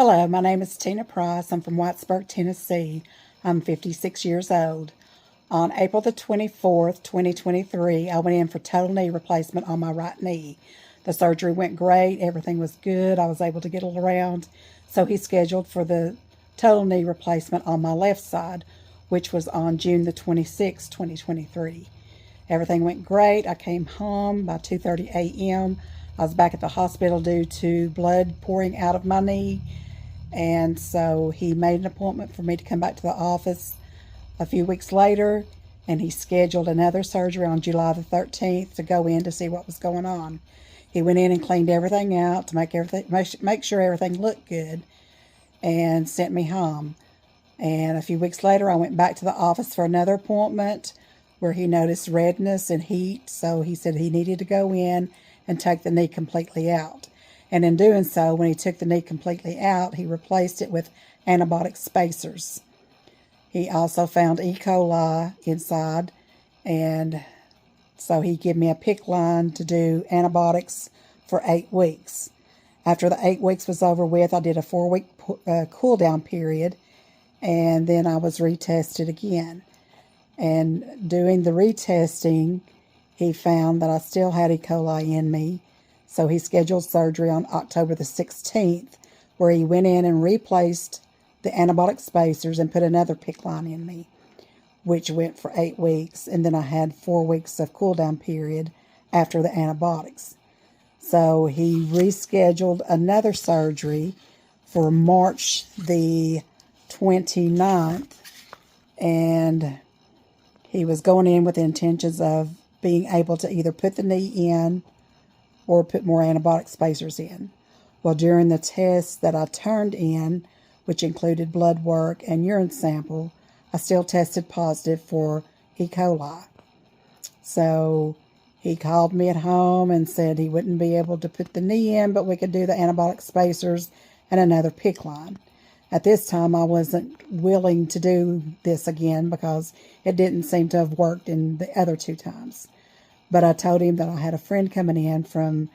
Hello, my name is Tina Price. I'm from Whitesburg, Tennessee. I'm 56 years old. On April the 24th, 2023, I went in for total knee replacement on my right knee. The surgery went great. Everything was good. I was able to get around. So he scheduled for the total knee replacement on my left side, which was on June the 26th, 2023. Everything went great. I came home by 2:30 a.m. I was back at the hospital due to blood pouring out of my knee. And so he made an appointment for me to come back to the office a few weeks later, and he scheduled another surgery on July the 13th to go in to see what was going on. He went in and cleaned everything out to make sure everything looked good, and sent me home. And a few weeks later, I went back to the office for another appointment where he noticed redness and heat, so he said he needed to go in and take the knee completely out. And in doing so, when he took the knee completely out, he replaced it with antibiotic spacers. He also found E. coli inside, and so he gave me a PICC line to do antibiotics for 8 weeks. After the 8 weeks was over with, I did a 4-week cool down period, and then I was retested again. And doing the retesting, he found that I still had E. coli in me. So he scheduled surgery on October the 16th, where he went in and replaced the antibiotic spacers and put another PICC line in me, which went for 8 weeks. And then I had 4 weeks of cool down period after the antibiotics. So he rescheduled another surgery for March the 29th. And he was going in with the intentions of being able to either put the knee in or put more antibiotic spacers in. Well, during the tests that I turned in, which included blood work and urine sample, I still tested positive for E. coli. So he called me at home and said he wouldn't be able to put the knee in, but we could do the antibiotic spacers and another PICC line. At this time, I wasn't willing to do this again because it didn't seem to have worked in the other 2 times. But I told him that I had a friend coming in from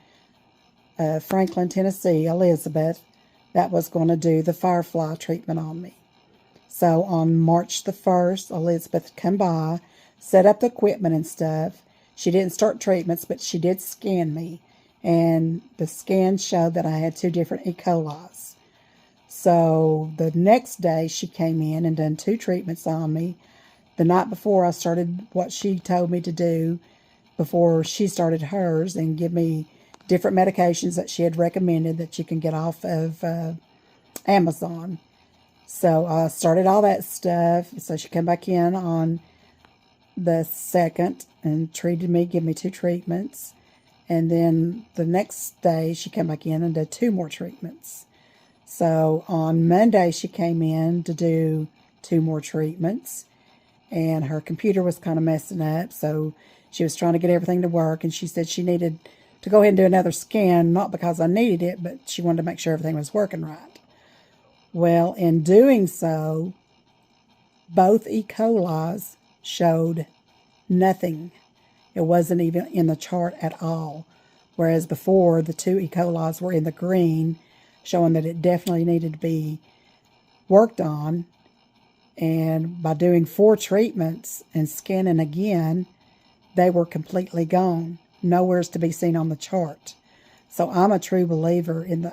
Franklin, Tennessee, Elizabeth, that was going to do the Firefly treatment on me. So on March the 1st, Elizabeth came by, set up the equipment and stuff. She didn't start treatments, but she did scan me. And the scan showed that I had 2 different E. coli's. So the next day, she came in and done 2 treatments on me. The night before, I started what she told me to do before she started hers, and give me different medications that she had recommended that you can get off of Amazon. So I started all that stuff. So she came back in on the 2nd and treated me, give me 2 treatments. And then the next day she came back in and did 2 more treatments. So on Monday she came in to do 2 more treatments, and her computer was kind of messing up, so she was trying to get everything to work, and she said she needed to go ahead and do another scan, not because I needed it, but she wanted to make sure everything was working right. Well, in doing so, both E. coli's showed nothing. It wasn't even in the chart at all, whereas before the 2 E. coli's were in the green, showing that it definitely needed to be worked on. And by doing 4 treatments and scanning again, they were completely gone. Nowhere's to be seen on the chart. So I'm a true believer in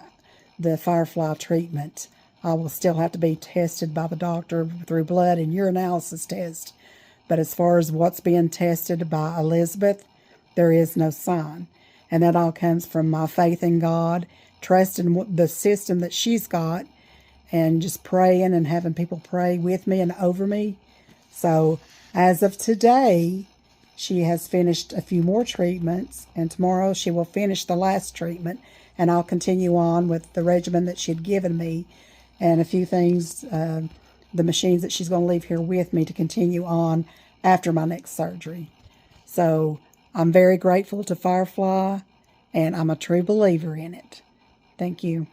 the Firefly treatment. I will still have to be tested by the doctor through blood and urinalysis test. But as far as what's being tested by Elizabeth, there is no sign. And that all comes from my faith in God, trusting the system that she's got, and just praying and having people pray with me and over me. So as of today, she has finished a few more treatments, and tomorrow she will finish the last treatment, and I'll continue on with the regimen that she had given me and a few things, the machines that she's going to leave here with me to continue on after my next surgery. So I'm very grateful to Firefly, and I'm a true believer in it. Thank you.